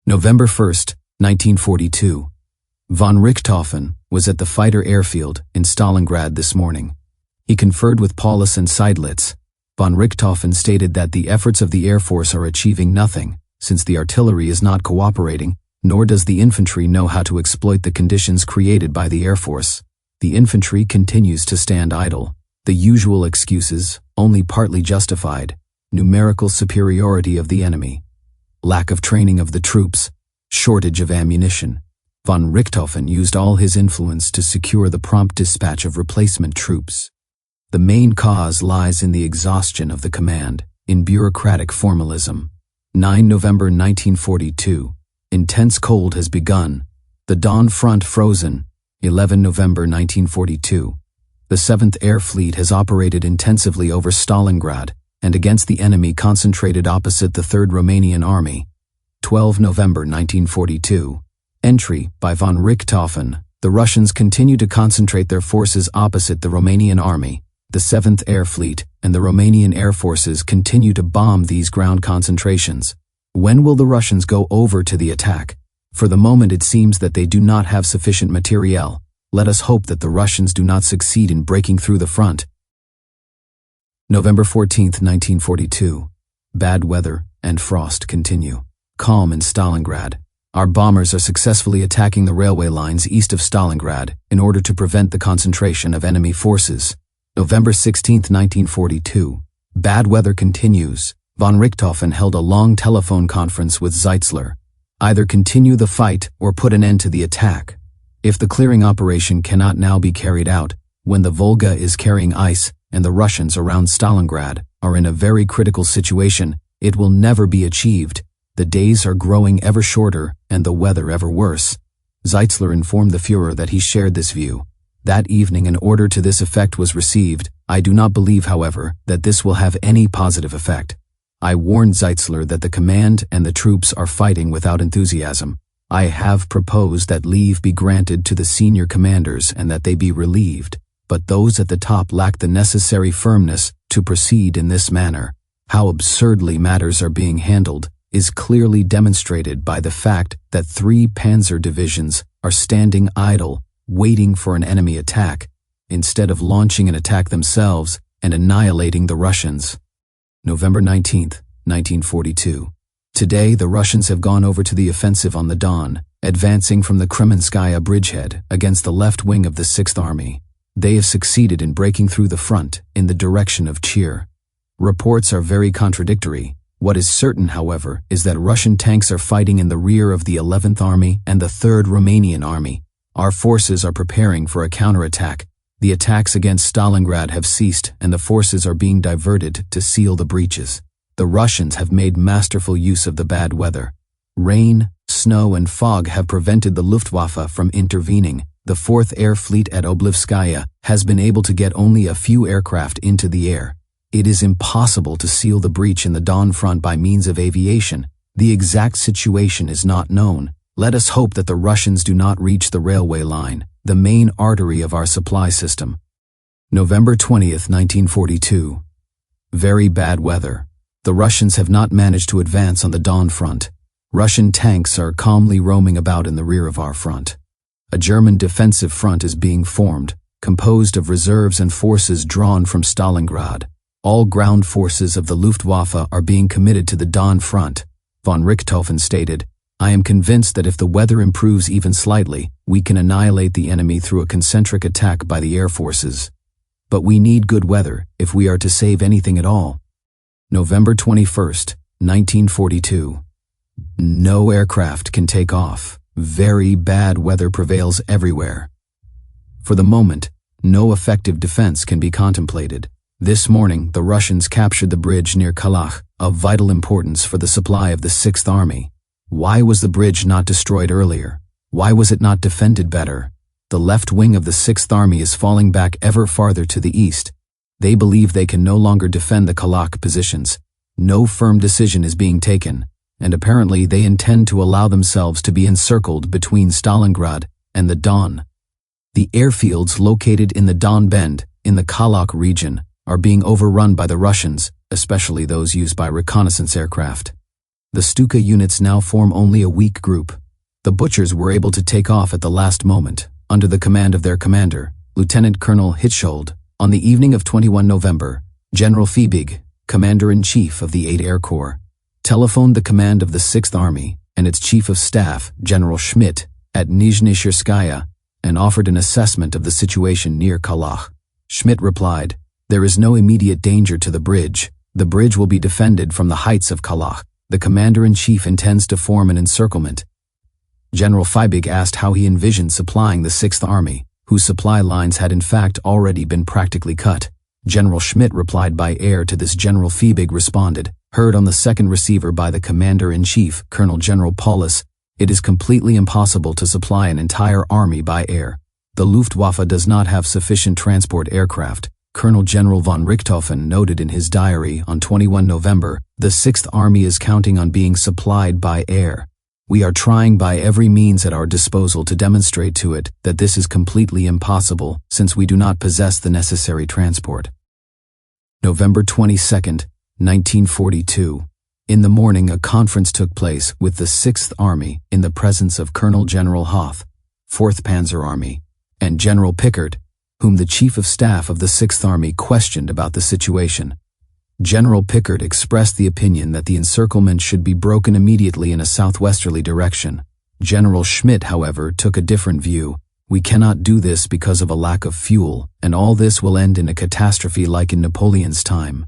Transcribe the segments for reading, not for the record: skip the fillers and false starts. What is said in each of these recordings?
November 1st, 1942. Von Richthofen was at the fighter airfield in Stalingrad this morning. He conferred with Paulus and Seydlitz. Von Richthofen stated that the efforts of the Air Force are achieving nothing, since the artillery is not cooperating, nor does the infantry know how to exploit the conditions created by the Air Force. The infantry continues to stand idle. The usual excuses, only partly justified: numerical superiority of the enemy, lack of training of the troops, shortage of ammunition. Von Richthofen used all his influence to secure the prompt dispatch of replacement troops. The main cause lies in the exhaustion of the command, in bureaucratic formalism. 9 November 1942. Intense cold has begun. The Don front frozen. 11 November 1942. The 7th Air Fleet has operated intensively over Stalingrad and against the enemy concentrated opposite the 3rd Romanian Army. 12 November 1942. Entry by von Richthofen. The Russians continue to concentrate their forces opposite the Romanian Army. The 7th Air Fleet and the Romanian Air Forces continue to bomb these ground concentrations. When will the Russians go over to the attack? For the moment it seems that they do not have sufficient materiel. Let us hope that the Russians do not succeed in breaking through the front. November 14th, 1942. Bad weather and frost continue. Calm in Stalingrad. Our bombers are successfully attacking the railway lines east of Stalingrad in order to prevent the concentration of enemy forces. November 16th, 1942. Bad weather continues. Von Richthofen held a long telephone conference with Zeitzler. Either continue the fight or put an end to the attack. If the clearing operation cannot now be carried out, when the Volga is carrying ice and the Russians around Stalingrad are in a very critical situation, it will never be achieved. The days are growing ever shorter and the weather ever worse. Zeitzler informed the Führer that he shared this view. That evening an order to this effect was received. I do not believe, however, that this will have any positive effect. I warned Zeitzler that the command and the troops are fighting without enthusiasm. I have proposed that leave be granted to the senior commanders and that they be relieved, but those at the top lack the necessary firmness to proceed in this manner. How absurdly matters are being handled is clearly demonstrated by the fact that 3 panzer divisions are standing idle, waiting for an enemy attack, instead of launching an attack themselves and annihilating the Russians. November 19th, 1942. Today the Russians have gone over to the offensive on the Don, advancing from the Kremenskaya bridgehead against the left wing of the 6th Army. They have succeeded in breaking through the front in the direction of Chir. Reports are very contradictory. What is certain, however, is that Russian tanks are fighting in the rear of the 11th Army and the 3rd Romanian Army. Our forces are preparing for a counterattack. The attacks against Stalingrad have ceased and the forces are being diverted to seal the breaches. The Russians have made masterful use of the bad weather. Rain, snow and fog have prevented the Luftwaffe from intervening. The 4th Air Fleet at Oblivskaya has been able to get only a few aircraft into the air. It is impossible to seal the breach in the Don front by means of aviation. The exact situation is not known. Let us hope that the Russians do not reach the railway line, the main artery of our supply system. November 20th, 1942. Very bad weather. The Russians have not managed to advance on the Don front. Russian tanks are calmly roaming about in the rear of our front. A German defensive front is being formed, composed of reserves and forces drawn from Stalingrad. All ground forces of the Luftwaffe are being committed to the Don front. Von Richthofen stated, I am convinced that if the weather improves even slightly, we can annihilate the enemy through a concentric attack by the air forces. But we need good weather if we are to save anything at all. November 21st, 1942. No aircraft can take off. Very bad weather prevails everywhere. For the moment, no effective defense can be contemplated. This morning, the Russians captured the bridge near Kalach, of vital importance for the supply of the 6th Army. Why was the bridge not destroyed earlier? Why was it not defended better? The left wing of the 6th Army is falling back ever farther to the east. They believe they can no longer defend the Kalach positions. No firm decision is being taken, and apparently they intend to allow themselves to be encircled between Stalingrad and the Don. The airfields located in the Don Bend, in the Kalach region, are being overrun by the Russians, especially those used by reconnaissance aircraft. The Stuka units now form only a weak group. The butchers were able to take off at the last moment, under the command of their commander, Lieutenant Colonel Hitzschild. On the evening of 21 November, General Fiebig, Commander-in-Chief of the 8th Air Corps, telephoned the command of the 6th Army and its Chief of Staff, General Schmidt, at Nizhny and offered an assessment of the situation near Kalach. Schmidt replied, "There is no immediate danger to the bridge. The bridge will be defended from the heights of Kalach. The Commander-in-Chief intends to form an encirclement." General Fiebig asked how he envisioned supplying the 6th Army, whose supply lines had in fact already been practically cut. General Schmidt replied by air to this. General Fiebig responded, heard on the second receiver by the Commander-in-Chief, Colonel General Paulus, "It is completely impossible to supply an entire army by air. The Luftwaffe does not have sufficient transport aircraft." Colonel General von Richthofen noted in his diary on 21 November, "The 6th Army is counting on being supplied by air. We are trying by every means at our disposal to demonstrate to it that this is completely impossible since we do not possess the necessary transport." November 22, 1942. In the morning, a conference took place with the 6th Army in the presence of Colonel General Hoth, 4th Panzer Army, and General Pickert, whom the Chief of Staff of the 6th Army questioned about the situation. General Pickert expressed the opinion that the encirclement should be broken immediately in a southwesterly direction. General Schmidt, however, took a different view. "We cannot do this because of a lack of fuel, and all this will end in a catastrophe like in Napoleon's time."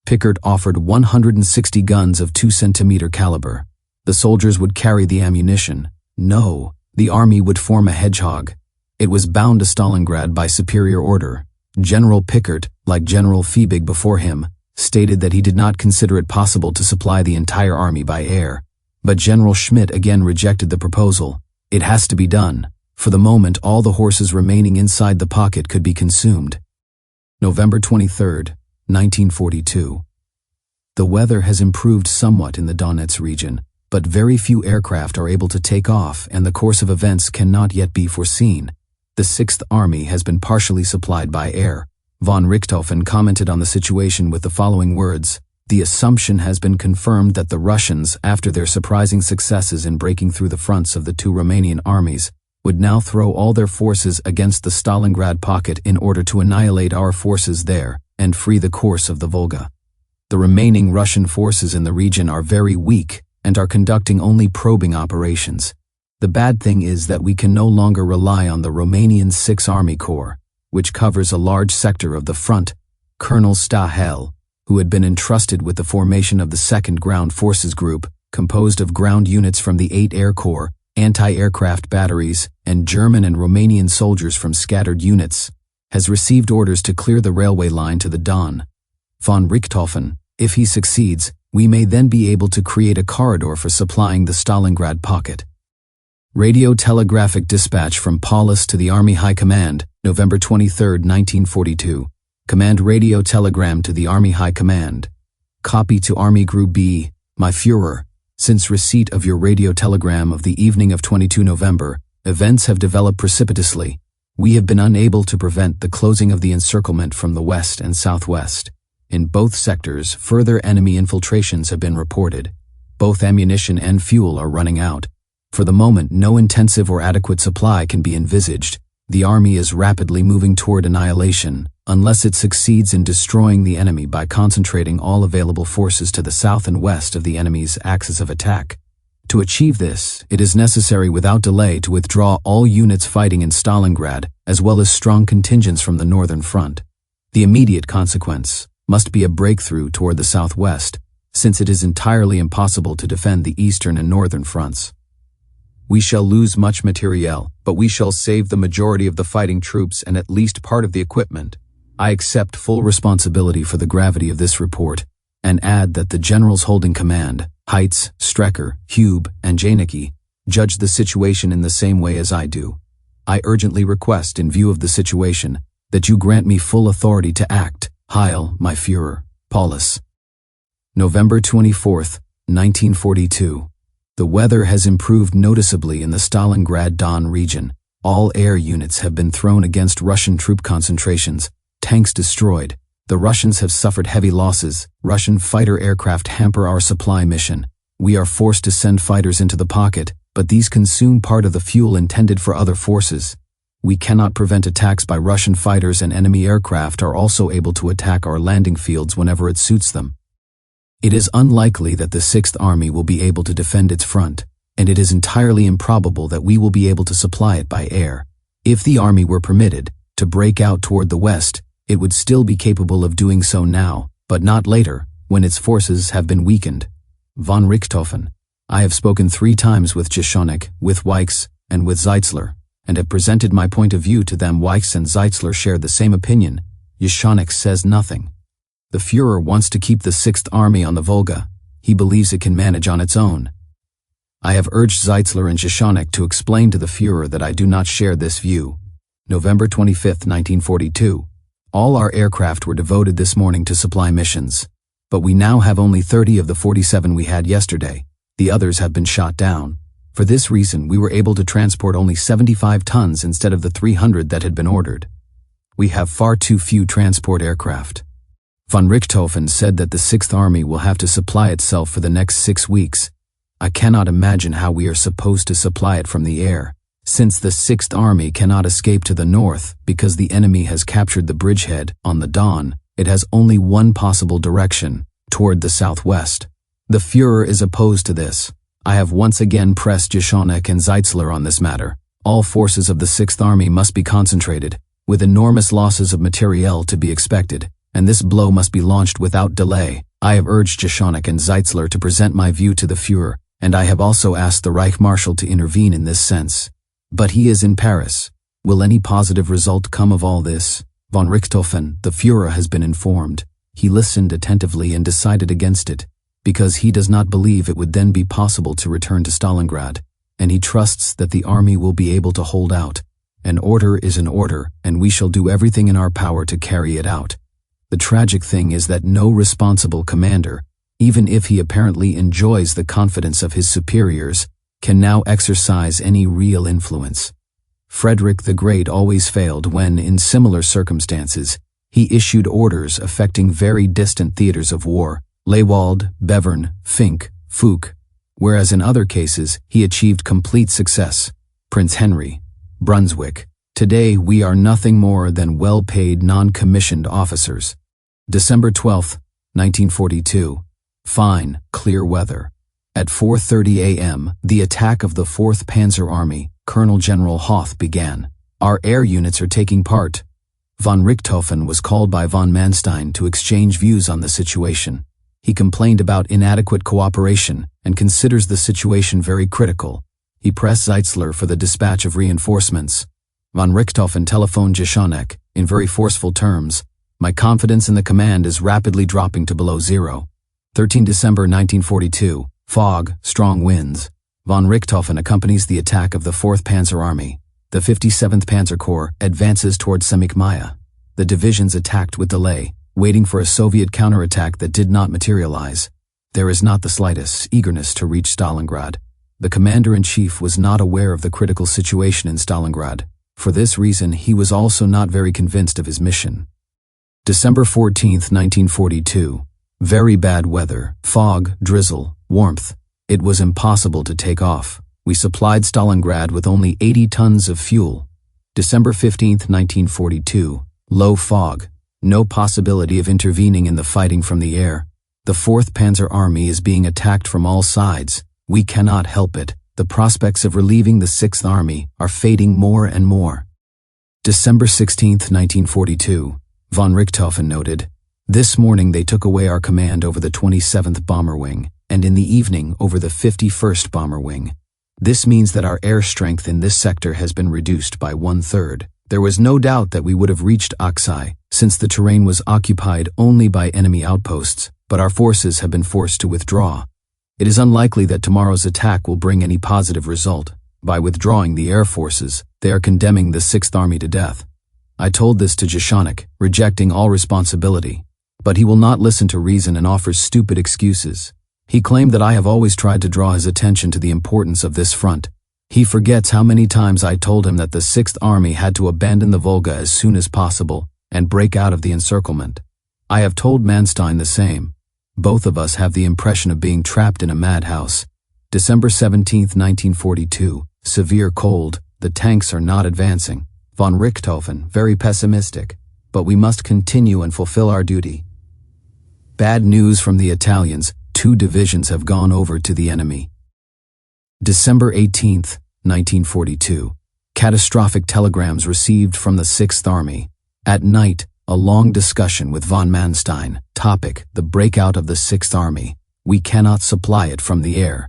Pickert offered 160 guns of 2 cm caliber. The soldiers would carry the ammunition. No, the army would form a hedgehog. It was bound to Stalingrad by superior order. General Pickert, like General Fiebig before him, stated that he did not consider it possible to supply the entire army by air. But General Schmidt again rejected the proposal. "It has to be done. For the moment, all the horses remaining inside the pocket could be consumed." November 23, 1942. The weather has improved somewhat in the Donetsk region, but very few aircraft are able to take off and the course of events cannot yet be foreseen. The 6th Army has been partially supplied by air. Von Richthofen commented on the situation with the following words: "The assumption has been confirmed that the Russians, after their surprising successes in breaking through the fronts of the two Romanian armies, would now throw all their forces against the Stalingrad pocket in order to annihilate our forces there and free the course of the Volga. The remaining Russian forces in the region are very weak and are conducting only probing operations. The bad thing is that we can no longer rely on the Romanian 6th Army Corps, which covers a large sector of the front." Colonel Stahel, who had been entrusted with the formation of the 2nd Ground Forces Group, composed of ground units from the 8th Air Corps, anti-aircraft batteries, and German and Romanian soldiers from scattered units, has received orders to clear the railway line to the Don. Von Richthofen, if he succeeds, we may then be able to create a corridor for supplying the Stalingrad pocket. Radio-telegraphic dispatch from Paulus to the Army High Command, November 23, 1942. Command radio telegram to the Army High Command. Copy to Army Group B. My Führer, since receipt of your radio telegram of the evening of 22 November, events have developed precipitously. We have been unable to prevent the closing of the encirclement from the west and southwest. In both sectors, further enemy infiltrations have been reported. Both ammunition and fuel are running out. For the moment, no intensive or adequate supply can be envisaged. The army is rapidly moving toward annihilation, unless it succeeds in destroying the enemy by concentrating all available forces to the south and west of the enemy's axis of attack. To achieve this, it is necessary without delay to withdraw all units fighting in Stalingrad, as well as strong contingents from the northern front. The immediate consequence must be a breakthrough toward the southwest, since it is entirely impossible to defend the eastern and northern fronts. We shall lose much materiel, but we shall save the majority of the fighting troops and at least part of the equipment. I accept full responsibility for the gravity of this report, and add that the generals holding command, Heitz, Strecker, Hube, and Janicki, judge the situation in the same way as I do. I urgently request, in view of the situation, that you grant me full authority to act. Heil, my Führer, Paulus. November 24, 1942. The weather has improved noticeably in the Stalingrad Don region. All air units have been thrown against Russian troop concentrations, tanks destroyed. The Russians have suffered heavy losses. Russian fighter aircraft hamper our supply mission. We are forced to send fighters into the pocket, but these consume part of the fuel intended for other forces. We cannot prevent attacks by Russian fighters, and enemy aircraft are also able to attack our landing fields whenever it suits them. It is unlikely that the Sixth Army will be able to defend its front, and it is entirely improbable that we will be able to supply it by air. If the army were permitted to break out toward the west, it would still be capable of doing so now, but not later, when its forces have been weakened. Von Richthofen. I have spoken 3 times with Jeschonek, with Weichs, and with Zeitzler, and have presented my point of view to them. Weichs and Zeitzler share the same opinion. Jeschonek says nothing. The Führer wants to keep the Sixth Army on the Volga. He believes it can manage on its own. I have urged Zeitzler and Jeschonek to explain to the Führer that I do not share this view. November 25, 1942. All our aircraft were devoted this morning to supply missions, but we now have only 30 of the 47 we had yesterday. The others have been shot down. For this reason, we were able to transport only 75 tons instead of the 300 that had been ordered. We have far too few transport aircraft. Von Richthofen said that the Sixth Army will have to supply itself for the next 6 weeks. I cannot imagine how we are supposed to supply it from the air, since the Sixth Army cannot escape to the north because the enemy has captured the bridgehead on the Don. It has only one possible direction, toward the southwest. The Führer is opposed to this. I have once again pressed Jeschonek and Zeitzler on this matter. All forces of the Sixth Army must be concentrated, with enormous losses of materiel to be expected, and this blow must be launched without delay. I have urged Jeschonek and Zeitzler to present my view to the Führer, and I have also asked the Reich Marshal to intervene in this sense. But he is in Paris. Will any positive result come of all this? Von Richthofen, the Führer, has been informed. He listened attentively and decided against it, because he does not believe it would then be possible to return to Stalingrad, and he trusts that the army will be able to hold out. An order is an order, and we shall do everything in our power to carry it out. The tragic thing is that no responsible commander, even if he apparently enjoys the confidence of his superiors, can now exercise any real influence. Frederick the Great always failed when, in similar circumstances, he issued orders affecting very distant theaters of war, Lewald, Bevern, Fink, Foch, whereas in other cases he achieved complete success. Prince Henry, Brunswick. Today we are nothing more than well-paid non-commissioned officers. December 12, 1942. Fine, clear weather. At 4:30 a.m., the attack of the 4th Panzer Army, Colonel General Hoth, began. Our air units are taking part. Von Richthofen was called by von Manstein to exchange views on the situation. He complained about inadequate cooperation and considers the situation very critical. He pressed Zeitzler for the dispatch of reinforcements. Von Richthofen telephoned Jeschonek in very forceful terms. My confidence in the command is rapidly dropping to below 0. 13 December 1942. Fog, strong winds. Von Richthofen accompanies the attack of the 4th Panzer Army. The 57th Panzer Corps advances towards Semikmaya. The divisions attacked with delay, waiting for a Soviet counterattack that did not materialize. There is not the slightest eagerness to reach Stalingrad. The commander-in-chief was not aware of the critical situation in Stalingrad. For this reason, he was also not very convinced of his mission. December 14, 1942. Very bad weather, fog, drizzle, warmth. It was impossible to take off. We supplied Stalingrad with only 80 tons of fuel. December 15, 1942. Low fog. No possibility of intervening in the fighting from the air. The 4th Panzer Army is being attacked from all sides. We cannot help it. The prospects of relieving the 6th Army are fading more and more. December 16, 1942. Von Richthofen noted, this morning they took away our command over the 27th Bomber Wing, and in the evening over the 51st Bomber Wing. This means that our air strength in this sector has been reduced by 1/3. There was no doubt that we would have reached Aksai, since the terrain was occupied only by enemy outposts, but our forces have been forced to withdraw. It is unlikely that tomorrow's attack will bring any positive result. By withdrawing the air forces, they are condemning the 6th Army to death. I told this to Jeschonek, rejecting all responsibility. But he will not listen to reason and offers stupid excuses. He claimed that I have always tried to draw his attention to the importance of this front. He forgets how many times I told him that the 6th Army had to abandon the Volga as soon as possible and break out of the encirclement. I have told Manstein the same. Both of us have the impression of being trapped in a madhouse. December 17, 1942. Severe cold. The tanks are not advancing. Von Richthofen, very pessimistic. But we must continue and fulfill our duty. Bad news from the Italians. 2 divisions have gone over to the enemy. December 18, 1942. Catastrophic telegrams received from the 6th Army. At night, a long discussion with von Manstein. Topic: the breakout of the 6th Army. We cannot supply it from the air.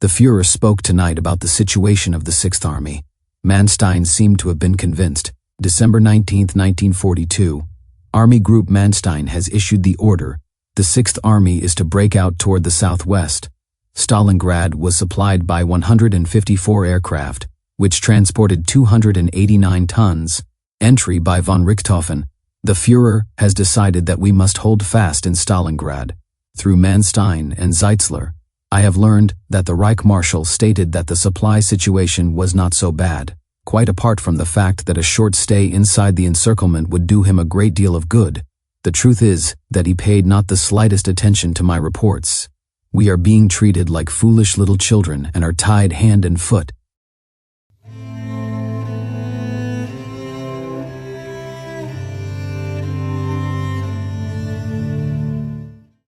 The Führer spoke tonight about the situation of the 6th Army. Manstein seemed to have been convinced. December 19, 1942. Army Group Manstein has issued the order. The 6th Army is to break out toward the southwest. Stalingrad was supplied by 154 aircraft, which transported 289 tons. Entry by von Richthofen. The Führer has decided that we must hold fast in Stalingrad. Through Manstein and Zeitzler, I have learned that the Reich Marshal stated that the supply situation was not so bad, quite apart from the fact that a short stay inside the encirclement would do him a great deal of good. The truth is that he paid not the slightest attention to my reports. We are being treated like foolish little children and are tied hand and foot.